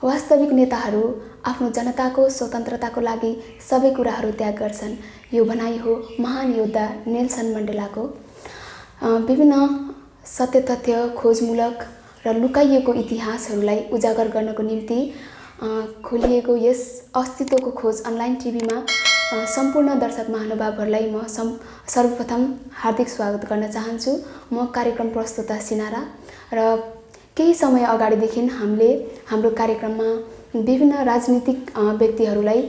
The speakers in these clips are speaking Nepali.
वास्तविक नेताहरू आफ्नो जनताको स्वतन्त्रताको लागि सबै कुराहरू त्याग गर्छन्। यो भनाइ हो महान योद्धा नेल्सन मण्डेलाको। विभिन्न सत्य तथ्य खोजमूलक र लुकाइएको इतिहासहरूलाई उजागर गर्नको निम्ति खोलिएको यस अस्तित्वको खोज अनलाइन टिभीमा सम्पूर्ण दर्शक महानुभावहरूलाई म सर्वप्रथम हार्दिक स्वागत गर्न चाहन्छु। म कार्यक्रम प्रस्तुता सिनारा र केही समय अगाडिदेखि हामीले हाम्रो कार्यक्रममा विभिन्न राजनीतिक व्यक्तिहरूलाई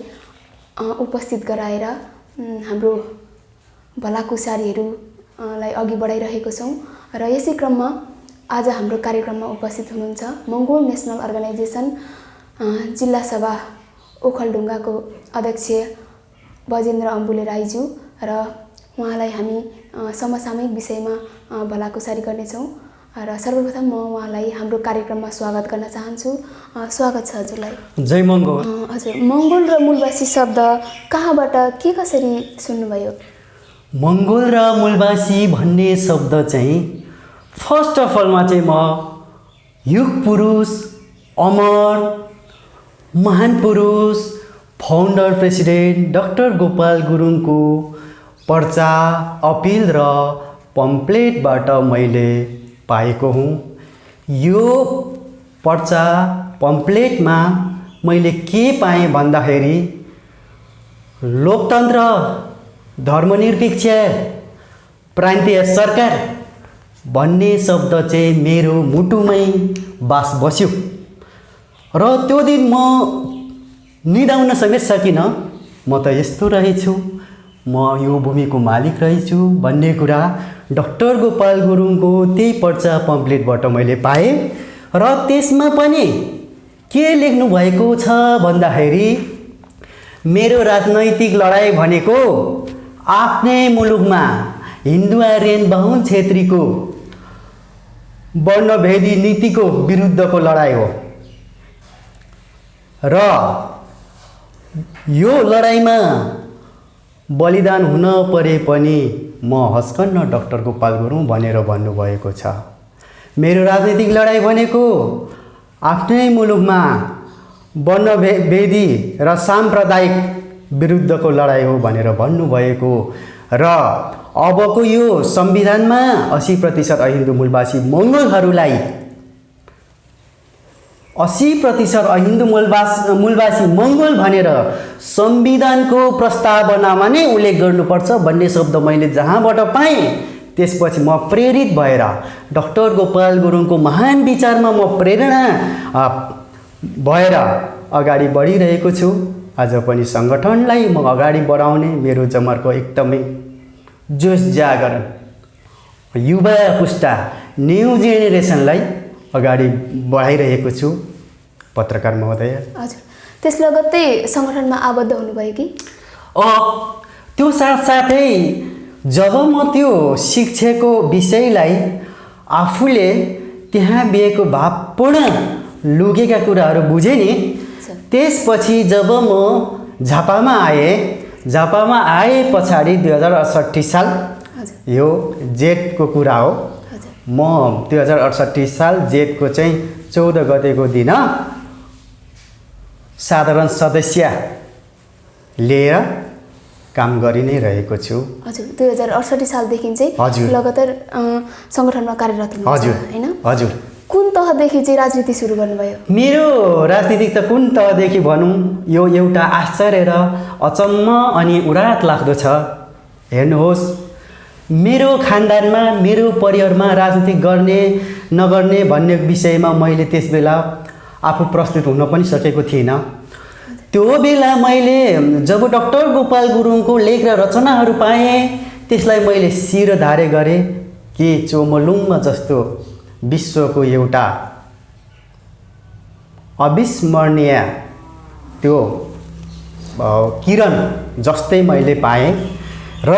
उपस्थित गराएर हाम्रो भलाकुसारीहरूलाई अघि बढाइरहेको छौँ र यसै क्रममा आज हाम्रो कार्यक्रममा उपस्थित हुनुहुन्छ मङ्गोल नेसनल अर्गनाइजेसन जिल्ला सभा ओखलढुङ्गाको अध्यक्ष बजेन्द्र अम्बुले राईज्यू र उहाँलाई हामी समसामयिक विषयमा भलाकुसारी गर्नेछौँ र सर्वप्रथम म उहाँलाई हाम्रो कार्यक्रममा स्वागत गर्न चाहन्छु। स्वागत छ हजुरलाई। जय मङ्गोल। हजुर, मङ्गोल र मूलवासी शब्द कहाँबाट के कसरी सुन्नुभयो? मङ्गोल र मूलवासी भन्ने शब्द चाहिँ फर्स्ट अफ अलमा चाहिँ म युग पुरुष, अमर, महान पुरुष, फाउन्डर प्रेसिडेन्ट डाक्टर गोपाल गुरुङको पर्चा, अपिल र पम्पलेटबाट मैले पाएको हुँ। यो पर्चा पम्पलेटमा मैले के पाएँ भन्दाखेरि लोकतन्त्र, धर्मनिरपेक्ष, प्रान्तीय सरकार भन्ने शब्द चाहिँ मेरो मुटुमै बास बस्यो र त्यो दिन म निदाउन समेत सकिनँ। म त यस्तो रहेछु, म यो भूमिको मालिक रहेछु भन्ने कुरा डाक्टर गोपाल गुरुङको त्यही पर्चा पम्पलेटबाट मैले पाएँ र त्यसमा पनि के लेख्नु भएको छ भन्दाखेरि मेरो राजनैतिक लडाइँ भनेको आफ्नै मुलुकमा हिन्दू आर्यन बाहुन छेत्रीको वर्णभेदी नीतिको विरुद्धको लडाइँ हो र यो लडाइँमा बलिदान हुन परे पनि म हस्कन्न डाक्टर गोपाल गुरुङ भनेर भन्नुभएको छ। मेरो राजनीतिक लडाइँ भनेको आफ्नै मुलुकमा वर्णभेदी र साम्प्रदायिक विरुद्धको लडाइँ हो भनेर भन्नुभएको र अबको यो संविधानमा 80% अहिन्दू मूलवासी मङ्गोलहरूलाई 80% अहिन्दू मूलवासी मङ्गोल भनेर संविधानको प्रस्तावनामा नै उल्लेख गर्नुपर्छ भन्ने शब्द मैले जहाँबाट पाएँ त्यसपछि म प्रेरित भएर डाक्टर गोपाल गुरुङको महान विचारमा म प्रेरणा भएर अगाडि बढिरहेको छु। आज पनि सङ्गठनलाई म अगाडि बढाउने मेरो जमर्को एकदमै जोस जागरण युवा पुस्ता न्यू जेनेरेसनलाई अगाडि बढाइरहेको छु। पत्रकार महोदय। हजुर, त्यस लगत्तै सङ्गठनमा आबद्ध हुनुभयो कि? त्यो साथसाथै जब म त्यो शिक्षाको विषयलाई आफूले त्यहाँ बिहेको भावपूर्ण लुकेका कुराहरू बुझेँ नि, त्यसपछि जब म झापामा आए पछाडि 2068 साल, यो जेठको कुरा हो, म 2068 साल जेठको चाहिँ 14 गतेको दिन साधारण सदस्य लिएर काम गरि नै रहेको छु। हजुर, 2068 सालदेखि चाहिँ लगातार सङ्गठनमा कार्यरत हुनुहुन्छ हैन? हजुर। कुन तहदेखि चाहिँ राजनीति सुरु गर्नुभयो? मेरो राजनीति त कुन तहदेखि भनौँ, यो एउटा आश्चर्य र अचम्म अनि उरात लाग्दो छ। हेर्नुहोस्, मेरो खानदानमा, मेरो परिवारमा राजनीति गर्ने नगर्ने भन्ने विषयमा मैले त्यस बेला आफू प्रस्तुत हुन पनि सकेको थिइनँ। त्यो बेला मैले जब डाक्टर गोपाल गुरुङको लेख र रचनाहरू पाएँ त्यसलाई मैले शिरधार्य गरेँ कि चोमलुङ्ग जस्तो विश्वको एउटा अविस्मरणीय त्यो किरण जस्तै मैले पाएँ र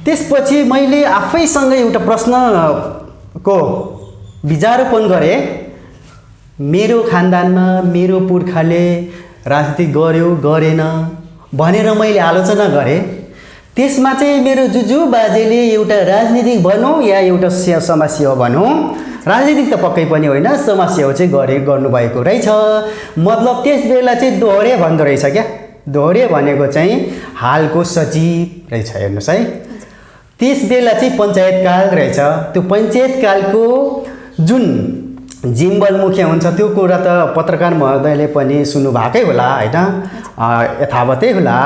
त्यसपछि मैले आफैसँग एउटा प्रश्नको विचारोपण गरेँ। मेरो खानदानमा मेरो पुर्खाले राजनीति गर्यो गरेन भनेर मैले आलोचना गरेँ। त्यसमा चाहिँ मेरो जुजु बाजेले एउटा राजनीतिक भनौँ या एउटा समाजसेवा भनौँ राजनीतिक त पक्कै पनि होइन, समाजसेवा चाहिँ गर्नुभएको रहेछ। मतलब त्यस बेला चाहिँ दोहोरे भन्दो रहेछ क्या। दोहोरे भनेको चाहिँ हालको सचिव रहेछ, हेर्नुहोस् है। त्यस बेला चाहिँ पञ्चायतकाल रहेछ। त्यो पञ्चायतकालको जुन जिम्बल मुखिया हुन्छ त्यो कुरा त पत्रकार महोदयले पनि सुन्नुभएकै होला होइन, यथावतै होला,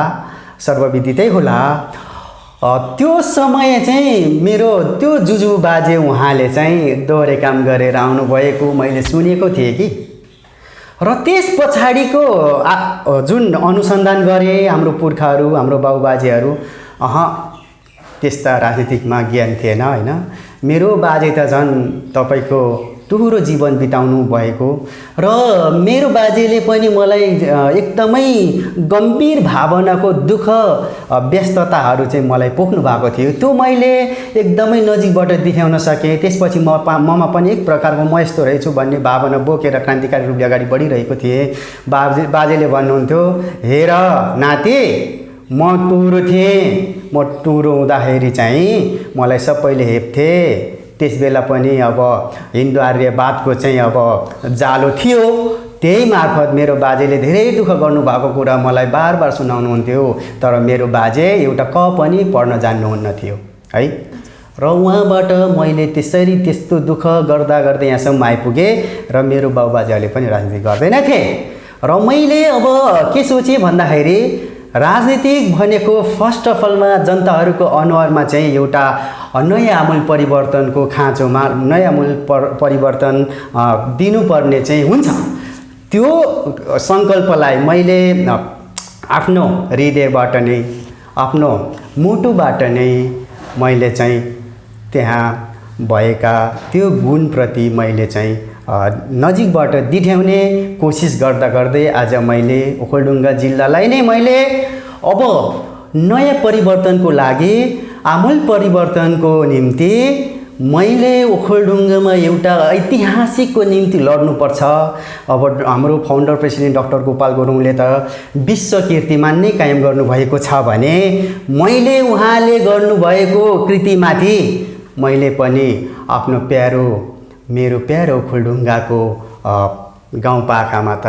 सर्वविदितै होला। त्यो समय चाहिँ मेरो त्यो जुजु बाजे उहाँले चाहिँ दोहोरे काम गरेर आउनुभएको मैले सुनेको थिएँ कि। र त्यस पछाडिको जुन अनुसन्धान गरे हाम्रो पुर्खाहरू, हाम्रो बाबुबाजेहरू, त्यस्ता राजनीतिकमा ज्ञान थिएन होइन। मेरो बाजे त झन् तपाईँको तुहुरो जीवन बिताउनु भएको र मेरो बाजेले पनि मलाई एकदमै गम्भीर भावनाको दुःख व्यस्तताहरू चाहिँ मलाई पोख्नु भएको थियो। त्यो मैले एकदमै नजिकबाट देखाउन सकेँ। त्यसपछि ममा पनि एक प्रकारको म यस्तो रहेछु भन्ने भावना बोकेर क्रान्तिकारी रूपले अगाडि बढिरहेको थिएँ। बाजेले भन्नुहुन्थ्यो, हेर नाति, म टुरो थिएँ, म टुरो हुँदाखेरि चाहिँ मलाई सबैले हेप्थे। त्यस बेला पनि अब हिन्दू आर्यवादको चाहिँ अब जालो थियो। त्यही मार्फत मेरो बाजेले धेरै दुःख गर्नुभएको कुरा मलाई बार बार सुनाउनुहुन्थ्यो। तर मेरो बाजे एउटा क पनि पढ्न जान्नुहुन्न थियो है। र उहाँबाट मैले त्यस्तो दुःख गर्दा गर्दै यहाँसम्म आइपुगेँ र मेरो बाबुबाजेहरूले पनि राजनीति गर्दैनथे। र मैले अब के सोचेँ भन्दाखेरि राजनीतिक भनेको फर्स्ट अफ अलमा जनताहरूको अनुहारमा चाहिँ एउटा नयाँ आमूल परिवर्तनको खाँचोमा नयाँ आमूल परिवर्तन दिनुपर्ने चाहिँ हुन्छ। त्यो सङ्कल्पलाई मैले आफ्नो हृदयबाट नै, आफ्नो मुटुबाट नै मैले चाहिँ त्यहाँ भएका त्यो गुणप्रति मैले चाहिँ नजिकबाट दिठ्याउने कोसिस गर्दा गर्दै आज मैले ओखलढुङ्गा जिल्लालाई नै मैले अब नयाँ परिवर्तनको लागि, आमूल परिवर्तनको निम्ति मैले ओखलढुङ्गामा एउटा ऐतिहासिकको निम्ति लड्नुपर्छ। अब हाम्रो फाउन्डर प्रेसिडेन्ट डाक्टर गोपाल गुरुङले त विश्व कीर्तिमान नै कायम गर्नुभएको छ भने मैले उहाँले गर्नुभएको कृतिमाथि मैले पनि आफ्नो मेरो प्यारो ओखलढुङ्गाको गाउँपाखामा त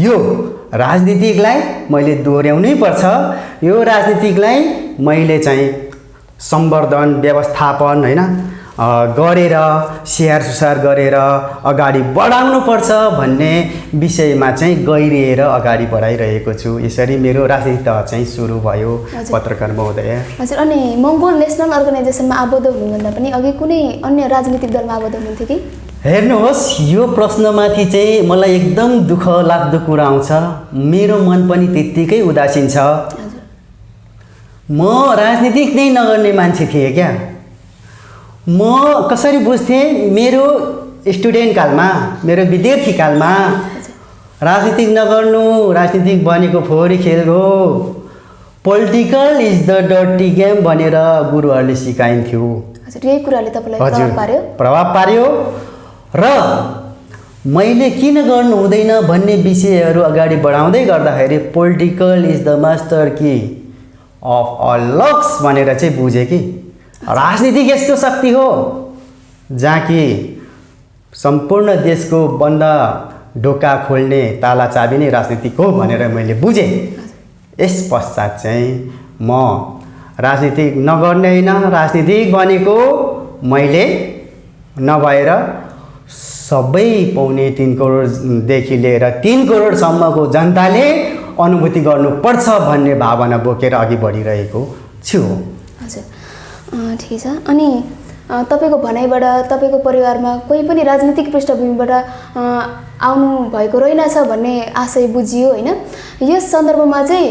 यो राजनीतिकलाई मैले दोहोऱ्याउनै पर्छ। यो राजनीतिकलाई मैले चाहिँ सम्वर्धन, व्यवस्थापन होइन गरेर, स्याहार सुसार गरेर अगाडि बढाउनुपर्छ भन्ने विषयमा चाहिँ गहिरिएर अगाडि बढाइरहेको छु। यसरी मेरो राजनीति चाहिँ सुरु भयो पत्रकार महोदय। हजुर, अनि मङ्गोल नेसनल अर्गनाइजेसनमा आबद्ध हुनुभन्दा पनि अघि कुनै अन्य राजनीतिक दलमा आबद्ध हुनुहुन्थ्यो कि? हेर्नुहोस्, यो प्रश्नमाथि चाहिँ मलाई एकदम दुःख लाग्दो कुरा आउँछ। मेरो मन पनि त्यत्तिकै उदासीन छ। म राजनीतिक नै नगर्ने मान्छे थिएँ क्या। म कसरी बुझ्थेँ, मेरो स्टुडेन्ट कालमा, मेरो विद्यार्थी कालमा राजनीतिक नगर्नु, राजनीतिक भनेको फोहोरी खेल हो, political is the dirty game भनेर गुरुहरूले सिकाइन्थ्यो। यही कुराले तपाईँलाई प्रभाव पार्यो र मैले किन गर्नु हुँदैन भन्ने विषयहरू अगाडि बढाउँदै गर्दाखेरि political is the master key of all locks भनेर चाहिँ बुझेँ कि राजनीति यस्तो शक्ति हो जहाँ कि सम्पूर्ण देशको बन्द ढोका खोल्ने ताला चाबी नै राजनीतिक हो भनेर मैले बुझेँ। यस पश्चात चाहिँ म राजनीतिक नगर्ने होइन, राजनीतिक भनेको मैले नभएर सबै 3.25 करोडदेखि लिएर 3 करोडसम्मको जनताले अनुभूति गर्नुपर्छ भन्ने भावना बोकेर अघि बढिरहेको छु। हजुर, ठिकै छ। अनि तपाईँको भनाइबाट तपाईँको परिवारमा कोही पनि राजनीतिक पृष्ठभूमिबाट आउनु भएको रहेनछ भन्ने आशय बुझियो होइन। यस सन्दर्भमा चाहिँ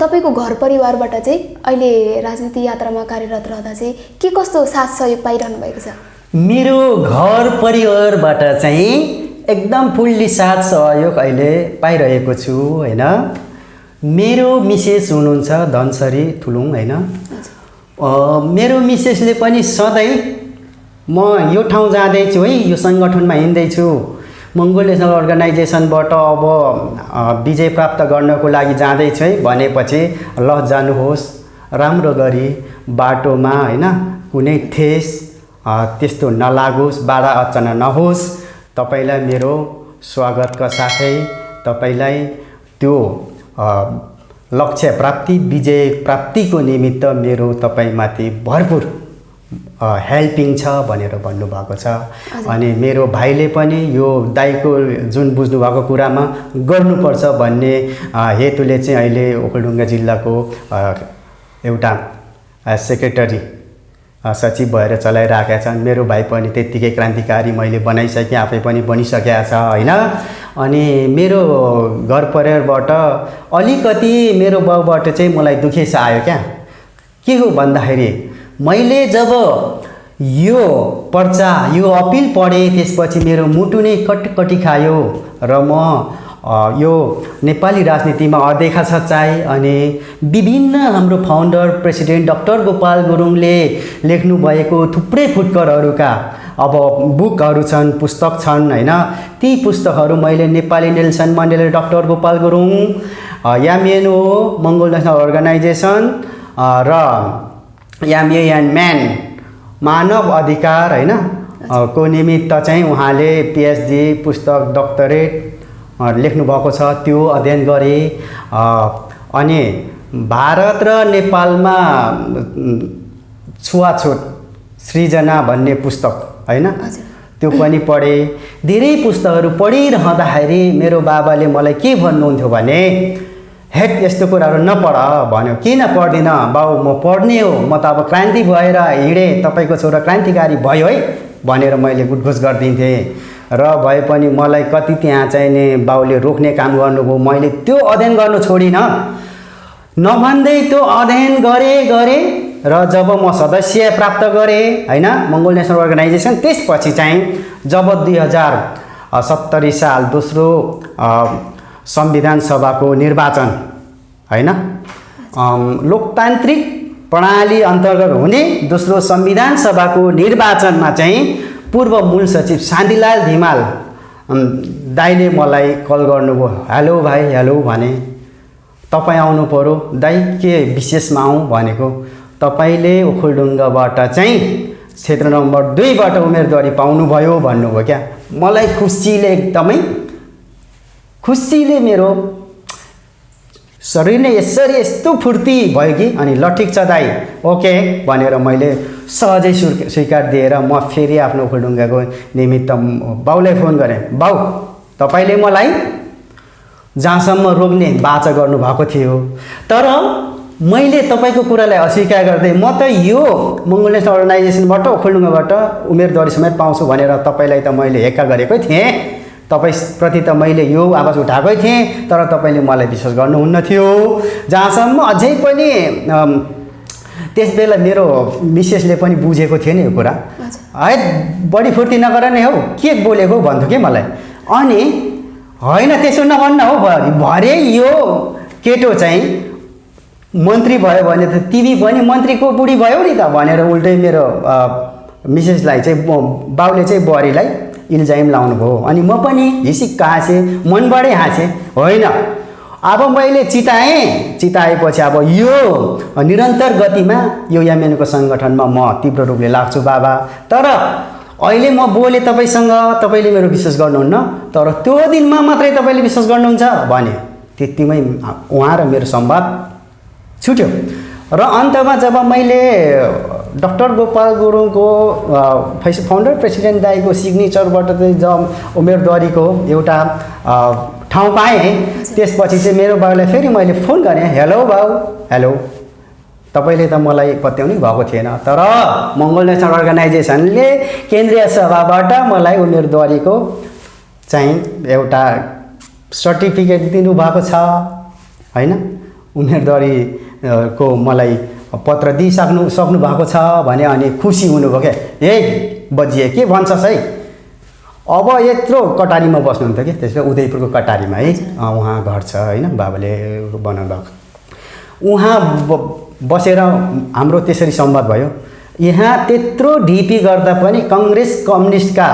तपाईँको घर परिवारबाट चाहिँ अहिले राजनीति यात्रामा कार्यरत रहँदा चाहिँ के कस्तो साथ सहयोग पाइरहनु भएको छ? मेरो घर परिवारबाट चाहिँ एकदम फुल्ली साथ सहयोग अहिले पाइरहेको छु होइन। मेरो मिसेस हुनुहुन्छ धनसरी थुलुङ होइन। मेरो मिसेसले पनि सधैँ म यो ठाउँ जाँदैछु है, यो सङ्गठनमा हिँड्दैछु, मङ्गोल नेसनल अर्गनाइजेसनबाट अब विजय प्राप्त गर्नको लागि जाँदैछु है भनेपछि ल जानुहोस्, राम्रो गरी बाटोमा होइन कुनै ठेस त्यस्तो नलागोस्, बाधा अर्चना नहोस्। तपाईलाई मेरो स्वागतका साथै तपाईलाई त्यो लक्ष्य प्राप्ति, विजय प्राप्तिको निमित्त मेरो तपाईमाथि भरपुर हेल्पिङ छ भनेर भन्नुभएको छ। अनि मेरो भाइले पनि यो दाइको जुन बुझ्नुभएको कुरामा गर्नुपर्छ भन्ने हेतुले चाहिँ अहिले ओखलढुङ्गा जिल्लाको एउटा सेक्रेटरी सचिव भएर चलाइरहेका छन्। मेरो भाइ पनि त्यत्तिकै क्रान्तिकारी मैले बनाइसकेँ, आफै पनि बनिसकेका छ होइन। अनि मेरो घर परिवारबाट अलिकति मेरो बाउबाट चाहिँ मलाई दुखेस आयो क्या। के हो भन्दाखेरि मैले जब यो पर्चा, यो अपिल पढेँ, त्यसपछि मेरो मुटु नै कटकटी खायो र म यो नेपाली राजनीतिमा अदेखा सच्चाइ अनि विभिन्न हाम्रो फाउन्डर प्रेसिडेन्ट डाक्टर गोपाल गुरुङले लेख्नुभएको थुप्रै फुटकरहरूका अब बुकहरू छन्, पुस्तक छन् होइन। ती पुस्तकहरू मैले Nepali Nelson Mandela, doctor Gopal Gurung, यामिएनओ मङ्गोल नेसनल अर्गनाइजेसन र यामिएनम्यान मानव अधिकार होइन को निमित्त चाहिँ उहाँले पिएचडी पुस्तक डक्टरेट लेख्नुभएको छ, त्यो अध्ययन गरेँ। अनि भारत र नेपालमा छुवाछुत सृजना भन्ने पुस्तक होइन, त्यो पनि पढेँ। धेरै पुस्तकहरू पढिरहँदाखेरि मेरो बाबाले मलाई के भन्नुहुन्थ्यो भने, हेट यस्तो कुराहरू नपढ भन्यो। किन पढ्दिनँ बाउ, म पढ्ने हो, म त अब क्रान्ति भएर हिँडेँ, तपाईँको छोरा क्रान्तिकारी भयो है भनेर मैले गुटगुस गरिदिन्थेँ। र भए पनि मलाई कति त्यहाँ चाहिँ नि बाउले रोक्ने काम गर्नुभयो। मैले त्यो अध्ययन गर्नु छोडिनँ, नभन्दै त्यो अध्ययन गरेँ र जब म सदस्य प्राप्त गरेँ होइन मङ्गोल नेसनल अर्गनाइजेसन, त्यसपछि चाहिँ जब 2070 साल दोस्रो संविधान सभाको निर्वाचन होइन लोकतान्त्रिक प्रणाली अन्तर्गत हुने दोस्रो संविधान सभाको निर्वाचनमा चाहिँ पूर्व मूल सचिव शान्तिलाल धिमाल दाइले मलाई कल गर्नुभयो। हेलो भाइ, हेलो भने, तपाईँ आउनु पर्यो दाइ, के विशेषमा आउँ भनेको, तपाईँले ओखलढुङ्गाबाट चाहिँ क्षेत्र नम्बर 2बाट उम्मेदवारी पाउनुभयो भन्नुभयो क्या। मलाई एकदमै खुसीले मेरो शरीर नै यसरी यस्तो फुर्ती भयो कि, अनि ल ठिक छ दाइ, ओके भनेर मैले सहजै स्वीकार दिएर म फेरि आफ्नो ओखलढुङ्गाको निमित्त बाउलाई फोन गरेँ। बाउ, तपाईँले मलाई जहाँसम्म रोक्ने बाचा गर्नुभएको थियो, तर मैले तपाईँको कुरालाई अस्वीकार गर्दै म त यो मङ्गोल नेसनल अर्गनाइजेसनबाट ओखलढुङ्गाबाट उम्मेदवारी समेत पाउँछु भनेर तपाईँलाई त मैले हेक्का गरेकै थिएँ। तपाईँप्रति त मैले यो आवाज उठाएकै थिएँ, तर तपाईँले मलाई विश्वास गर्नुहुन्न थियो। जहाँसम्म अझै पनि त्यस बेला मेरो मिसेसले पनि बुझेको थिएन यो कुरा। है बढी फुर्ती नगर नै हौ, के बोलेको भन्थ्यो कि मलाई। अनि होइन त्यसो नभन्न हौ, भरे यो केटो चाहिँ मन्त्री भयो भने त तिमी पनि मन्त्रीको बुढी भयो नि त भनेर उल्टै मेरो मिसेसलाई चाहिँ बाउले चाहिँ बुहारीलाई इल्जाम लाउनु भयो। अनि म पनि हिसिक्क हाँसेँ, मनबाटै हाँसेँ। होइन अब मैले चिताएपछि अब यो निरन्तर गतिमा यो यामिएनओको सङ्गठनमा म तीव्र रूपले लाग्छु बाबा। तर अहिले म बोले तपाईँसँग, तपाईँले मेरो विश्वास गर्नुहुन्न, तर त्यो दिनमा मात्रै तपाईँले विश्वास गर्नुहुन्छ भने त्यतिमै उहाँ र मेरो संवाद छुट्यो। र अन्तमा जब मैले डाक्टर गोपाल गुरुङको फाउन्डर प्रेसिडेन्ट दाइको सिग्नेचरबाट चाहिँ जब उम्मेदवारीको एउटा ठाउँ पाएँ, त्यसपछि चाहिँ मेरो बाउलाई फेरि मैले फोन गरेँ। हेलो बाउ, हेलो, तपाईँले त मलाई पत्याउनै भएको थिएन, तर मङ्गोल नेसनल अर्गनाइजेसनले केन्द्रीय सभाबाट मलाई उम्मेदवारीको चाहिँ एउटा सर्टिफिकेट दिनुभएको छ होइन, उम्मेदवारी को मलाई पत्र दिइसक्नु भएको छ भने। अनि खुसी हुनुभयो क्या। ए बजिए के भन्छस् है, अब यत्रो कटारीमा बस्नुहुन्थ्यो कि, त्यसमा उदयपुरको कटारीमा है उहाँ घर छ होइन, बाबाले बनाउनु भएको। उहाँ बसेर हाम्रो त्यसरी संवाद भयो। यहाँ त्यत्रो ढिपी गर्दा पनि काङ्ग्रेस कम्युनिस्टका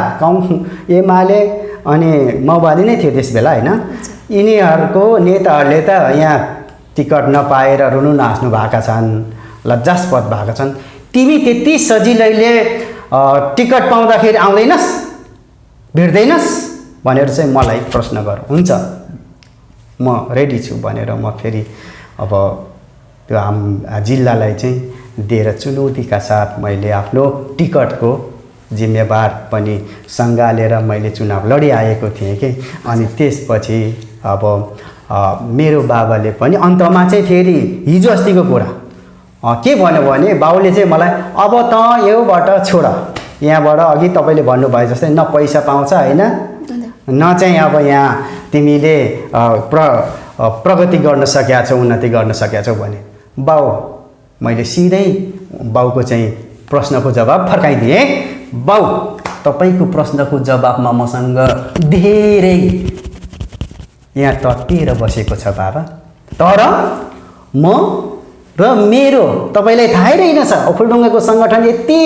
एमाले अनि माओवादी नै थियो त्यस बेला होइन, यिनीहरूको नेताहरूले त यहाँ टिकट नपाएर रुनु नाच्नु भएका छन्, लज्जास्पद भएका छन्। तिमी त्यति सजिलैले टिकट पाउँदाखेरि आउँदैनस् भेट्दैनस् भनेर चाहिँ मलाई प्रश्न गर। हुन्छ म रेडी छु भनेर म फेरि अब त्यो जिल्लालाई चाहिँ दिएर चुनौतीका साथ मैले आफ्नो टिकटको जिम्मेवार पनि सँगालेर मैले चुनाव लडिआएको थिएँ कि। अनि त्यसपछि अब मेरो बाबाले पनि अन्तमा चाहिँ फेरि हिजो अस्तिको कुरा के भन्यो भने बाउले चाहिँ मलाई अब त योबाट छोड, यहाँबाट अघि तपाईँले भन्नुभयो जस्तै न पैसा पाउँछ होइन, न चाहिँ अब यहाँ तिमीले प्रगति गर्न सकेका छौ, उन्नति गर्न सकेका छौ भने। बाउ मैले सिधै बाउको चाहिँ प्रश्नको जवाब फर्काइदिएँ। बाउ तपाईँको प्रश्नको जवाबमा मसँग धेरै यहाँ तत्तिएर बसेको छ बाबा, तर म र मेरो तपाईँलाई थाहै रहेनछ ओखलढुङ्गाको सङ्गठन यति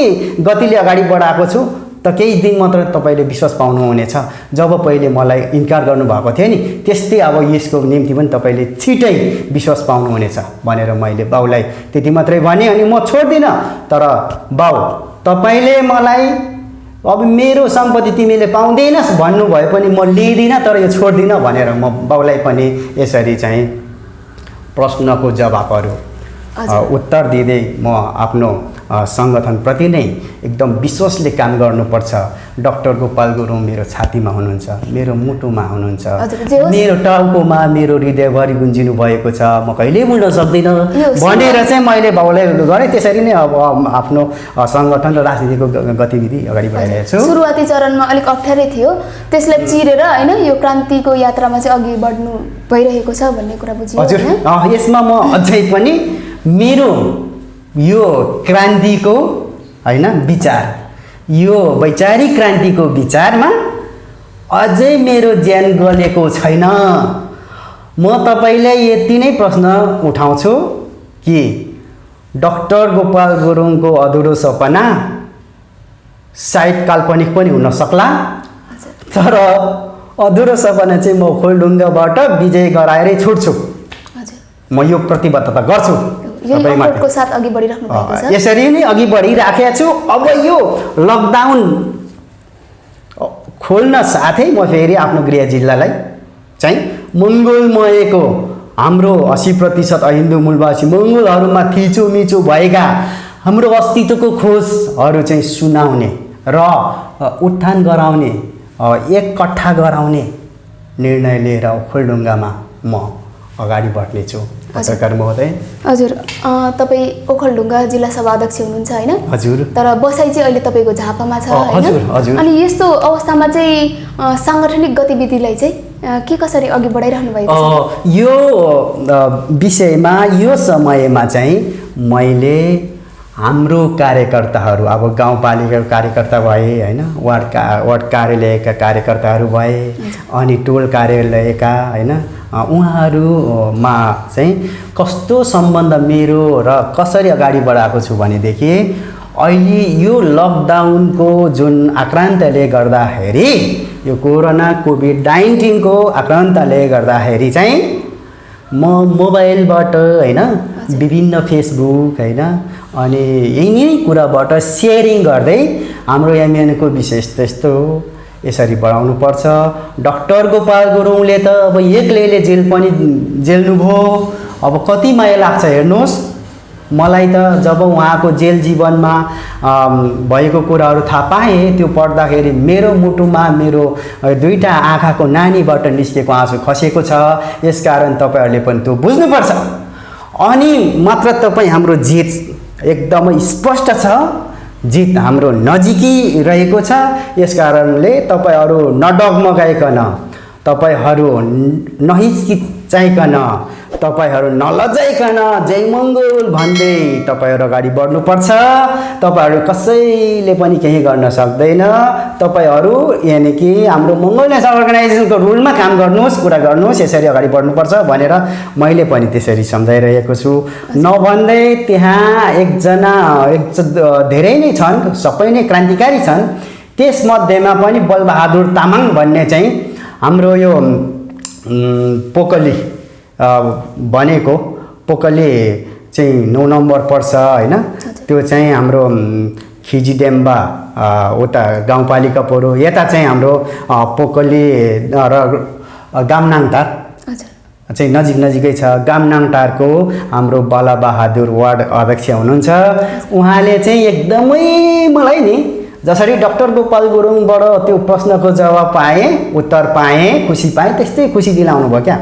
गतिले अगाडि बढाएको छु त केही दिन मात्र तपाईँले विश्वास पाउनुहुनेछ। जब पहिले मलाई इन्कार गर्नुभएको थियो नि त्यस्तै अब यसको निम्ति पनि तपाईँले छिटै विश्वास पाउनुहुनेछ भनेर मैले बाउलाई त्यति मात्रै भने। अनि म छोड्दिनँ, तर बाउ तपाईँले मलाई अब मेरो सम्पत्ति तिमीले पाउँदैनस् भन्नुभए पनि म लिँदिनँ, तर यो छोड्दिनँ भनेर म बाउलाई पनि यसरी चाहिँ प्रश्नको जवाबहरू उत्तर दिँदै म आफ्नो सङ्गठनप्रति नै एकदम विश्वासले काम गर्नुपर्छ। डाक्टर गोपाल गुरुङ मेरो छातीमा हुनुहुन्छ, मेरो मुटुमा हुनुहुन्छ, मेरो टाउकोमा मेरो हृदयभरि गुन्जिनु भएको छ, म कहिल्यै भुल्न सक्दिनँ भनेर चाहिँ मैले बाउलाई गरेँ। त्यसरी नै अब आफ्नो सङ्गठन र राजनीतिको गतिविधि अगाडि बढाइरहेको छु। सुरुवाती चरणमा अलिक अप्ठ्यारै थियो, त्यसलाई चिरेर होइन यो क्रान्तिको यात्रामा चाहिँ अघि बढ्नु भइरहेको छ भन्ने कुरा बुझियो। हजुर, यसमा म अझै पनि मेरो यो क्रान्तिको होइन विचार, यो वैचारिक क्रान्तिको विचारमा अझै मेरो ज्यान गलेको छैन। म तपाईँलाई यति नै प्रश्न उठाउँछु कि डाक्टर गोपाल गुरुङको अधुरो सपना सायद काल्पनिक पनि हुन सक्ला, तर अधुरो सपना चाहिँ म ओखलढुङ्गाबाट विजय गराएरै छुट्छु। म यो प्रतिबद्धता गर्छु। साथ अघि बढिराख्नु भएको छ, यसरी नै अघि बढिराखेको छु। अब यो लकडाउन खोल्न साथै म फेरि आफ्नो गृह जिल्लालाई चाहिँ मङ्गलमयको हाम्रो 80% हिन्दू मूलवासी मङ्गलहरूमा थिचोमिचो भएका हाम्रो अस्तित्वको खोजहरू चाहिँ सुनाउने र उत्थान गराउने, एकट्ठा गराउने निर्णय लिएर ओखलढुङ्गामा म अगाडि बढ्नेछु। पत्रकार महोदय। हजुर, तपाईँ ओखलढुङ्गा जिल्ला सभा अध्यक्ष हुनुहुन्छ होइन? हजुर। तर बसाइ चाहिँ अहिले तपाईँको झापामा छ होइन? अनि यस्तो अवस्थामा चाहिँ साङ्गठनिक गतिविधिलाई चाहिँ के कसरी अघि बढाइरहनु भएको छ? यो विषयमा यो समयमा चाहिँ मैले हाम्रो कार्यकर्ताहरू, अब गाउँपालिकाको कार्यकर्ता भए होइन, वार्ड कार्यालयका कार्यकर्ताहरू भए, अनि टोल कार्यालयका होइन, उहाँहरूमा चाहिँ कस्तो सम्बन्ध मेरो र कसरी अगाडि बढाएको छु भनेदेखि अहिले यो लकडाउनको जुन आक्रान्तले गर्दाखेरि, यो कोरोना कोभिड-19 को आक्रान्तले गर्दाखेरि चाहिँ म मोबाइलबाट होइन, विभिन्न फेसबुक होइन, अनि यही कुराबाट सेयरिङ गर्दै हाम्रो एमएनको विशेष त्यस्तो यसरी बढाउनु पर्छ। डाक्टर गोपाल गुरुङले त अब एक्लैले जेल पनि जेल्नुभयो। अब कति माया लाग्छ हेर्नुहोस् मलाई त। जब उहाँको जेल जीवनमा भएको कुराहरू थाहा पाएँ, त्यो पढ्दाखेरि मेरो मुटुमा मेरो दुईटा आँखाको नानीबाट निस्केको आँसु खसेको छ। यसकारण तपाईँहरूले पनि त्यो बुझ्नुपर्छ। अनि मात्र तपाईँ हाम्रो जित एकदमै स्पष्ट छ, जित हाम्रो नजिकै रहेको छ। यसकारणले तपाईँहरू नडगमगाइकन, तपाईँहरू नहिचकिचाइकन, तपाईँहरू नलजाइकन जय मङ्गल भन्दै तपाईँहरू अगाडि बढ्नुपर्छ। तपाईँहरू कसैले पनि केही गर्न सक्दैन। तपाईँहरू यानि कि हाम्रो मङ्गल नेसनल अर्गनाइजेसनको रुलमा काम गर्नुहोस्, कुरा गर्नुहोस्, यसरी अगाडि बढ्नुपर्छ भनेर मैले पनि त्यसरी सम्झाइरहेको छु। नभन्दै त्यहाँ एकजना धेरै नै छन्, सबै नै क्रान्तिकारी छन्। त्यसमध्येमा पनि बलबहादुर तामाङ भन्ने चाहिँ हाम्रो यो पोकली बनेको, पोकली चाहिँ 9 नम्बर पर्छ होइन, त्यो चाहिँ हाम्रो खिजीडेम्बा उता गाउँपालिका पऱ्यो, यता चाहिँ हाम्रो पोकली र गामनाङटार हजुर चाहिँ नजिकै छ। गामनाङटारको हाम्रो बालाबहादुर वार्ड अध्यक्ष हुनुहुन्छ। उहाँले चाहिँ एकदमै मलाई नि जसरी डाक्टर गोपाल गुरुङबाट त्यो प्रश्नको जवाब पाएँ, उत्तर पाएँ, खुसी पाएँ, त्यस्तै खुसी दिलाउनु भयो क्या।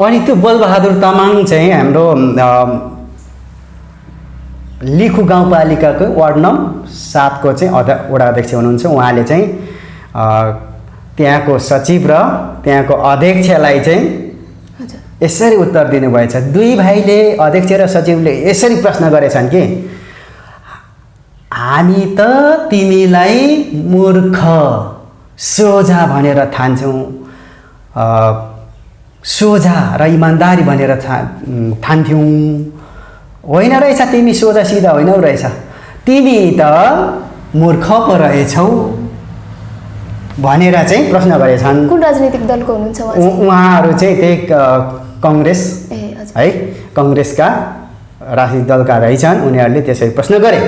अनि त्यो बलबहादुर तामाङ चाहिँ हाम्रो लिखु गाउँपालिकाको वार्ड नम्बर 7 को चाहिँ वडा अध्यक्ष हुनुहुन्छ। उहाँले चाहिँ त्यहाँको सचिव र त्यहाँको अध्यक्षलाई चाहिँ यसरी उत्तर दिनुभएछ। दुई भाइले, अध्यक्ष र सचिवले यसरी प्रश्न गरेछन् कि हामी त तिमीलाई मूर्ख सोझा भनेर ठान्छौँ, सोझा र इमान्दारी भनेर ठान्थ्यौँ, होइन रहेछ, तिमी सोझा सिधा होइनौ रहेछ, तिमी त मूर्ख पो रहेछौ भनेर चाहिँ प्रश्न गरेछन्। कुन राजनीतिक दलको हुनुहुन्छ उहाँहरू चाहिँ त्यही काङ्ग्रेस है, काङ्ग्रेसका राजनीतिक दलका रहेछन्। उनीहरूले त्यसरी प्रश्न गरे,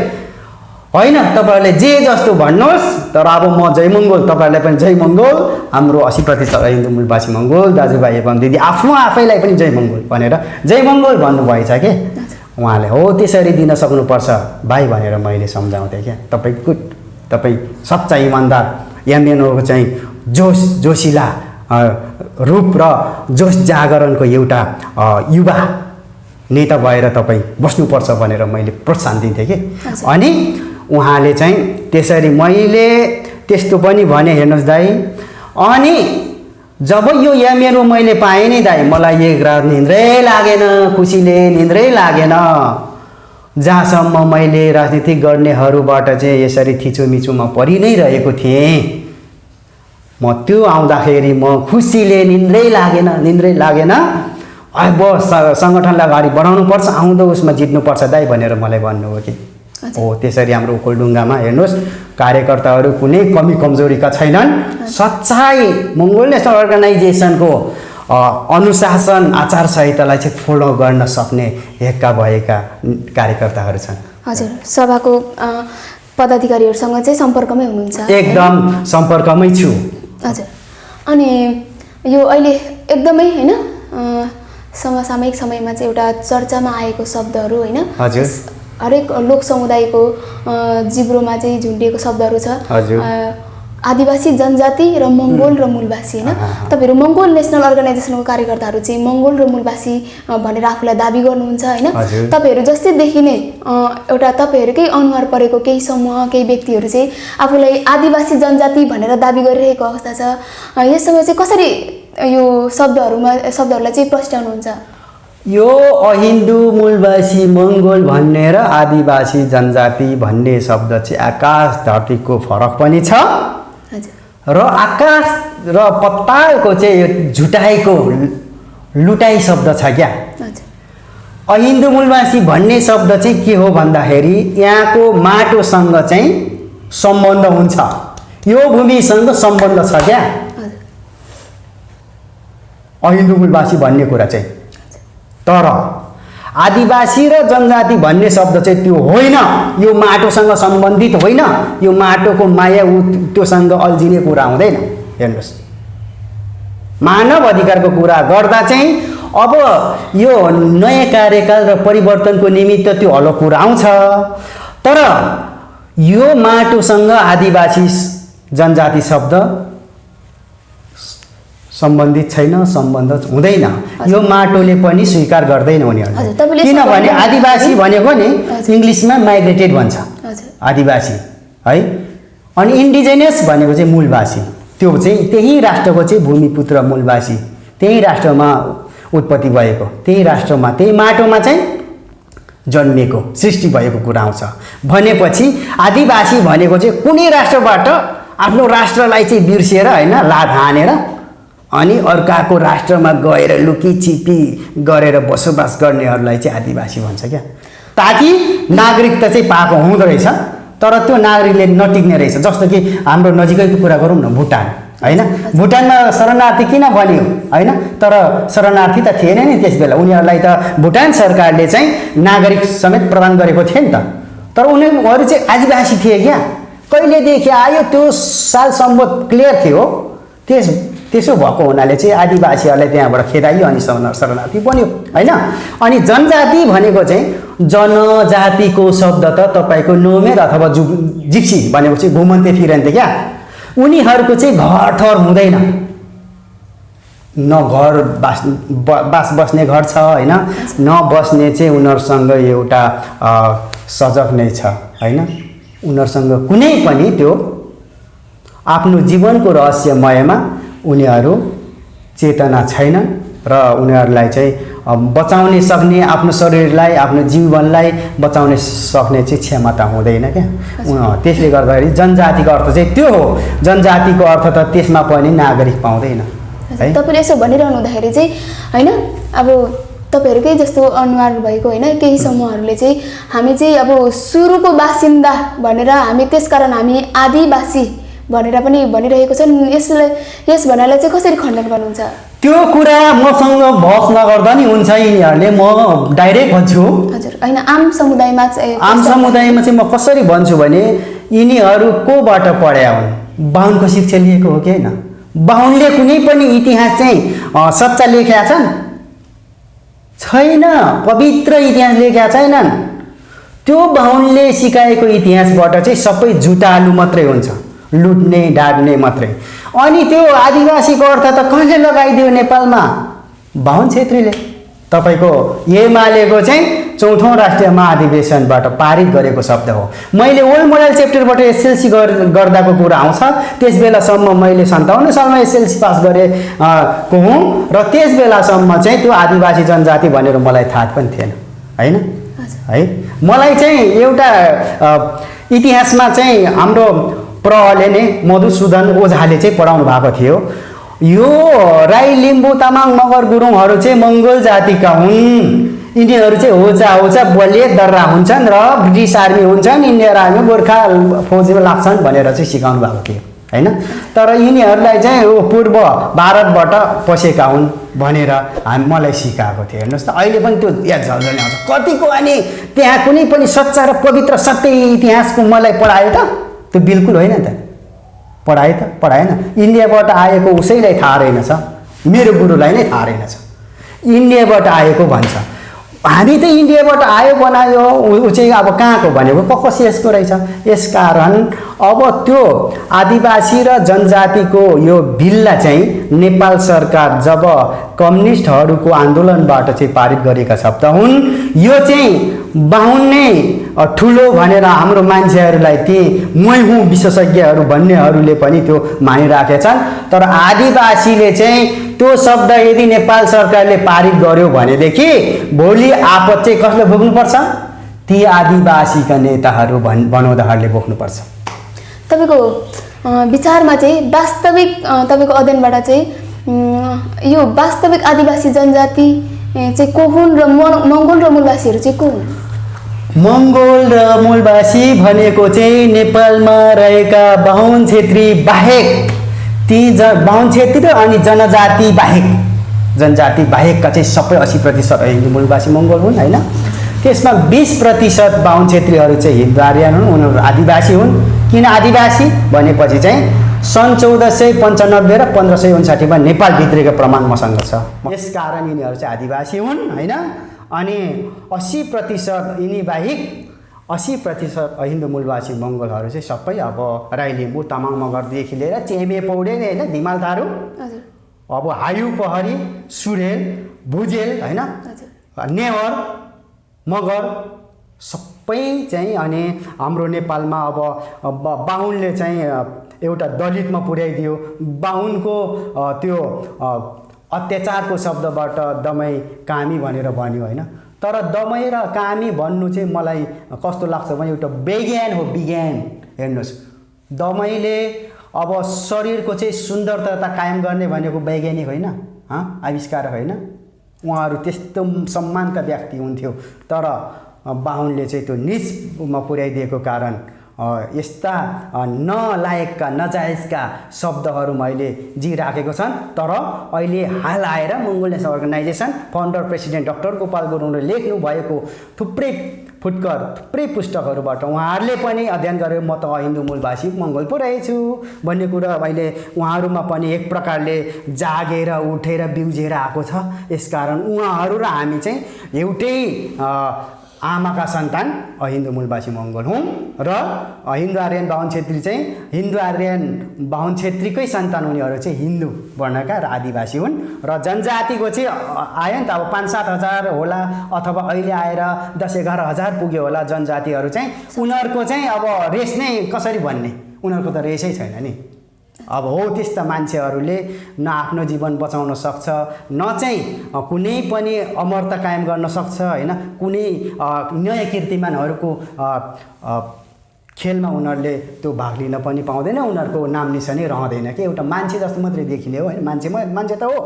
होइन तपाईँहरूले जे जस्तो भन्नुहोस्, तर अब म जय मङ्गोल, तपाईँहरूलाई पनि जय मङ्गोल, हाम्रो 80% हिन्दू मूलवासी मङ्गोल दाजुभाइ एवं दिदी आफैलाई पनि जय मङ्गोल भनेर जय मङ्गोल भन्नुभएछ के। उहाँले हो त्यसरी दिन सक्नुपर्छ भाइ भनेर मैले सम्झाउँथेँ क्या। तपाईँ सच्चा इमान्दार एमएनओको चाहिँ जोसिला रूप र जोस जागरणको एउटा युवा नेता भएर तपाईँ बस्नुपर्छ भनेर मैले प्रोत्साहन दिन्थेँ कि। अनि उहाँले चाहिँ त्यसरी, मैले त्यस्तो पनि भने हेर्नुहोस् दाइ, अनि जब यो एमएनओ मैले पाएँ नि दाइ, मलाई एक रात निन्द्रै लागेन, खुसीले निन्द्रै लागेन। जहाँसम्म मैले राजनीति गर्नेहरूबाट चाहिँ यसरी थिचोमिचोमा परि नै रहेको थिएँ, म त्यो आउँदाखेरि म खुसीले निन्द्रै लागेन। अब सङ्गठनलाई अगाडि बढाउनुपर्छ, आउँदो उसमा जित्नुपर्छ दाइ भनेर मलाई भन्नुभयो कि। हो त्यसरी हाम्रो ओखलढुङ्गामा हेर्नुहोस् कार्यकर्ताहरू कुनै कमी कमजोरीका छैनन्। सच्चाइ मङ्गोल नेसनल अर्गनाइजेसनको अनुशासन आचार संहितालाई चाहिँ फलो गर्न सक्ने हेक्का भएका कार्यकर्ताहरू छन्। हजुर, सभाको पदाधिकारीहरूसँग चाहिँ सम्पर्कमै हुनुहुन्छ? एकदम सम्पर्कमै छु। हजुर, अनि यो अहिले एकदमै होइन समसामयिक समयमा चाहिँ एउटा चर्चामा आएको शब्दहरू होइन, हजुर, हरेक लोक समुदायको जिब्रोमा चाहिँ झुन्डिएको शब्दहरू छ। हजुर, आदिवासी जनजाति र मङ्गोल र मूलवासी होइन। तपाईँहरू मङ्गोल नेसनल अर्गनाइजेसनको कार्यकर्ताहरू चाहिँ मङ्गोल र मूलवासी भनेर आफूलाई दाबी गर्नुहुन्छ होइन। तपाईँहरू जस्तै देखिने एउटा तपाईँहरूकै अनुहार परेको केही समूह, केही व्यक्तिहरू चाहिँ आफूलाई आदिवासी जनजाति भनेर दाबी गरिरहेको अवस्था छ। यस समय चाहिँ कसरी यो शब्दहरूलाई चाहिँ प्रस्ट्याउनुहुन्छ? यो अहिन्दू मूलवासी मङ्गोल भन्ने र आदिवासी जनजाति भन्ने शब्द चाहिँ आकाश धरतीको फरक पनि छ र आकाश र पत्तालको चाहिँ यो झुटाएको लुटाई शब्द छ क्या। अहिन्दू मूलवासी भन्ने शब्द चाहिँ के हो भन्दाखेरि यहाँको माटोसँग चाहिँ सम्बन्ध हुन्छ, यो भूमिसँग सम्बन्ध छ क्या अहिन्दू मूलवासी भन्ने कुरा चाहिँ। तर आदिवासी र जनजाति भन्ने शब्द चाहिँ त्यो होइन, यो माटोसँग सम्बन्धित होइन, यो माटोको माया त्योसँग अल्झिने कुरा हुँदैन। हेर्नुहोस्, मानव अधिकारको कुरा गर्दा चाहिँ अब यो नयाँ कार्यकाल र परिवर्तनको निमित्त त्यो अलग कुरा आउँछ, तर यो माटोसँग आदिवासी जनजाति शब्द सम्बन्धित छैन, सम्बन्ध हुँदैन। यो माटोले पनि स्वीकार गर्दैन उनीहरूले, किनभने आदिवासी भनेको नि इङ्ग्लिसमा माइग्रेटेड भन्छ आदिवासी है, अनि इन्डिजिनियस भनेको चाहिँ मूलवासी, त्यो चाहिँ त्यही राष्ट्रको चाहिँ भूमिपुत्र मूलवासी, त्यही राष्ट्रमा उत्पत्ति भएको, त्यही राष्ट्रमा त्यही माटोमा चाहिँ जन्मेको सृष्टि भएको कुरा आउँछ। भनेपछि आदिवासी भनेको चाहिँ कुनै राष्ट्रबाट आफ्नो राष्ट्रलाई चाहिँ बिर्सिएर होइन लात हानेर अनि अर्काको राष्ट्रमा गएर लुकीछिपी गरेर बसोबास गर्नेहरूलाई चाहिँ आदिवासी भन्छ क्या। ताकि नागरिकता चाहिँ पाएको हुँदो रहेछ, तर त्यो नागरिकले नटिक्ने रहेछ। जस्तो कि हाम्रो नजिकैको कुरा गरौँ न, भुटान होइन, भुटानमा शरणार्थी किन बन्यो होइन, तर शरणार्थी त थिएन नि त्यस बेला, उनीहरूलाई त भुटान सरकारले चाहिँ नागरिक समेत प्रदान गरेको थियो नि त। तर उनीहरू चाहिँ आदिवासी थिए क्या। कहिलेदेखि आयो त्यो साल सम्बन्ध क्लियर थियो। त्यसो भएको हुनाले चाहिँ आदिवासीहरूलाई त्यहाँबाट खेदाइयो अनि शरणार्थी बन्यो होइन। अनि जनजाति भनेको चाहिँ जनजातिको शब्द त तपाईँको नोमेर अथवा जिप्सी भनेको चाहिँ घुमन्ते फिरन्ते क्या। उनीहरूको चाहिँ घर ठहर हुँदैन, न घर बास बस्ने घर छ होइन, न बस्ने चाहिँ उनीहरूसँग एउटा सजग नै छ होइन। उनीहरूसँग कुनै पनि त्यो आफ्नो जीवनको रहस्यमयमा उनीहरू चेतना छैन र उनीहरूलाई चाहिँ बचाउने सक्ने, आफ्नो शरीरलाई आफ्नो जीवनलाई बचाउने सक्ने चाहिँ क्षमता हुँदैन क्या। त्यसले गर्दाखेरि जनजातिको अर्थ चाहिँ त्यो हो। जनजातिको अर्थ त त्यसमा पनि नागरिक पाउँदैन है। तपाईँले यसो भनिरहनु हुँदाखेरि चाहिँ होइन, अब तपाईँहरूकै जस्तो अनुहार भएको होइन केही समूहहरूले चाहिँ हामी चाहिँ अब सुरुको बासिन्दा भनेर हामी त्यसकारण हामी आदिवासी भनेर पनि भनिरहेको छन्। यस भनाइलाई चाहिँ कसरी खण्डन गर्नुहुन्छ? त्यो कुरा मसँग बहस नगर्दा नि हुन्छ यिनीहरूले, म डाइरेक्ट भन्छु। हजुर होइन, आम समुदायमा चाहिँ म कसरी भन्छु भने यिनीहरू कोबाट पढ्या हुन्? बाहुनको शिक्षा लिएको हो कि होइन? बाहुनले कुनै पनि इतिहास चाहिँ सच्चा लेखेका छन्? छैन, पवित्र इतिहास लेखेका छैनन्। त्यो बाहुनले सिकाएको इतिहासबाट चाहिँ सबै जुटालु मात्रै हुन्छ, लुट्ने ढाड्ने मात्रै। अनि त्यो आदिवासीको अर्थ त कसले लगाइदियो नेपालमा? बाहुन छेत्रीले। तपाईँको एमालेको चाहिँ 4औं राष्ट्रिय महाधिवेशनबाट पारित गरेको शब्द हो। मैले ओल्ड मोडल च्याप्टरबाट एसएलसी गर्दाको कुरा आउँछ। त्यस बेलासम्म मैले 57 सालमा एसएलसी पास गरेको हुँ र त्यस बेलासम्म चाहिँ त्यो आदिवासी जनजाति भनेर मलाई थाहा पनि थिएन होइन है। मलाई चाहिँ एउटा इतिहासमा चाहिँ हाम्रो प्रहले नै मधुसूदन ओझाले चाहिँ पढाउनु भएको थियो। यो राई लिम्बू तामाङ मगर गुरुङहरू चाहिँ मङ्गोल जातिका हुन्। यिनीहरू चाहिँ होचा बलिया दर्रा हुन्छन् र ब्रिटिस आर्मी हुन्छन्, इन्डियन आर्मी गोर्खा फौजीमा लाग्छन् भनेर चाहिँ सिकाउनु भएको थियो होइन। तर यिनीहरूलाई चाहिँ पूर्व भारतबाट पसेका हुन् भनेर मलाई सिकाएको थियो। हेर्नुहोस् त, अहिले पनि त्यो याद झल्झल्ने आउँछ कतिको। अनि त्यहाँ कुनै पनि सच्चा र पवित्र सत्य इतिहासको मलाई पढायो त? त्यो बिल्कुल होइन त। पढाए त पढाएन। इन्डियाबाट आएको उसैलाई थाहा रहेनछ, मेरो गुरुलाई नै थाहा रहेनछ। इन्डियाबाट आएको भन्छ। हामी त इन्डियाबाट आयो बनायो, ऊ चाहिँ अब कहाँको भनेको ककसियसको रहेछ। यसकारण अब त्यो आदिवासी र जनजातिको यो बिललाई चाहिँ नेपाल सरकार जब कम्युनिस्टहरूको आन्दोलनबाट चाहिँ पारित गरेका शब्द हुन्। यो चाहिँ बाहुन नै ठुलो भनेर हाम्रो मान्छेहरूलाई ती मै हुँ विशेषज्ञहरू भन्नेहरूले पनि त्यो मानिराखेछन्। तर आदिवासीले चाहिँ त्यो शब्द यदि नेपाल सरकारले पारित गर्यो भनेदेखि भोलि आपत चाहिँ कसले भोग्नुपर्छ? ती आदिवासीका नेताहरू बनौधाहरूले भोग्नुपर्छ। तपाईँको विचारमा चाहिँ वास्तविक तपाईँको अध्ययनबाट चाहिँ यो वास्तविक आदिवासी जनजाति चाहिँ को हुन् र मङ्गोल र मूलवासीहरू चाहिँ को हुन्? मङ्गोल र मूलवासी भनेको चाहिँ नेपालमा रहेका बाहुन छेत्री बाहेक, ती बाहुन छेत्री अनि जनजाति बाहेकका चाहिँ सबै 80% हिन्दू मूलवासी मङ्गोल हुन् होइन। त्यसमा 20% बाहुन छेत्रीहरू चाहिँ हिन्दू आर्यन हुन्, उनीहरू आदिवासी हुन्। किन आदिवासी भनेपछि चाहिँ सन् 1495 र 1559 मा नेपाल भित्रेको प्रमाण मसँग छ। यसकारण यिनीहरू चाहिँ आदिवासी हुन् होइन। अनि 80% यिनी बाहेक 80% हिन्दू मूलवासी मङ्गोलहरू चाहिँ सबै अब राई लिम्बू तामाङ मगरदेखि लिएर चेबे पौडेल होइन, धिमाल थारू, अब हायु पहरी, सुरेल, भुजेल होइन, नेवर, मगर सबै चाहिँ। अनि हाम्रो नेपालमा अब बाहुनले चाहिँ एउटा दलितमा पुर्याइदियो। बाहुनको त्यो अत्याचारको शब्दबाट दमाई कामी भनेर भन्यो होइन। तर दमाई र कामी भन्नु चाहिँ मलाई कस्तो लाग्छ भने एउटा विज्ञान हो, विज्ञान। हेर्नुहोस्, दमाईले अब शरीरको चाहिँ सुन्दरता कायम गर्ने भनेको वैज्ञानिक होइन, आविष्कारक होइन। उहाँहरू त्यस्तो सम्मानका व्यक्ति हुन्थ्यो। तर बाहुनले चाहिँ त्यो निचमा पुर्याइदिएको कारण यस्ता नलायकका नजायजका शब्दहरू मैले जिराखेको छन्। तर अहिले हाल आएर Mongol national organisation founder president doctor Gopal गुरुङले लेख्नु भएको थुप्रै फुटकर थुप्रै पुस्तकहरूबाट उहाँहरूले पनि अध्ययन गरे म त हिन्दू मूलभाषी मङ्गोल पो रहेछु भन्ने कुरा अहिले उहाँहरूमा पनि एक प्रकारले जागेर उठेर बिउजेर आएको छ। यसकारण उहाँहरू र हामी चाहिँ एउटै आमाका सन्तान हिन्दू मूलभाषी मङ्गोल हुँ र हिन्दू आर्यन बाहुन छेत्री चाहिँ हिन्दू आर्यन बाहुन छेत्रीकै सन्तान उनीहरू चाहिँ हिन्दू वर्णका र आदिवासी हुन् र जनजातिको चाहिँ आयो नि त अब 5-7 हजार होला अथवा अहिले आएर 10-11 हजार पुग्यो होला जनजातिहरू चाहिँ उनीहरूको चाहिँ अब रेस नै कसरी भन्ने उनीहरूको त रेसै छैन नि। अब हो त्यस्ता मान्छेहरूले न आफ्नो जीवन बचाउन सक्छ न चाहिँ कुनै पनि अमरता कायम गर्न सक्छ होइन कुनै नयाँ कीर्तिमानहरूको खेलमा उनीहरूले त्यो भाग लिन पनि पाउँदैन उनीहरूको नाम निशानै रहँदैन कि एउटा मान्छे जस्तो मात्रै देखिने हो होइन मान्छे त हो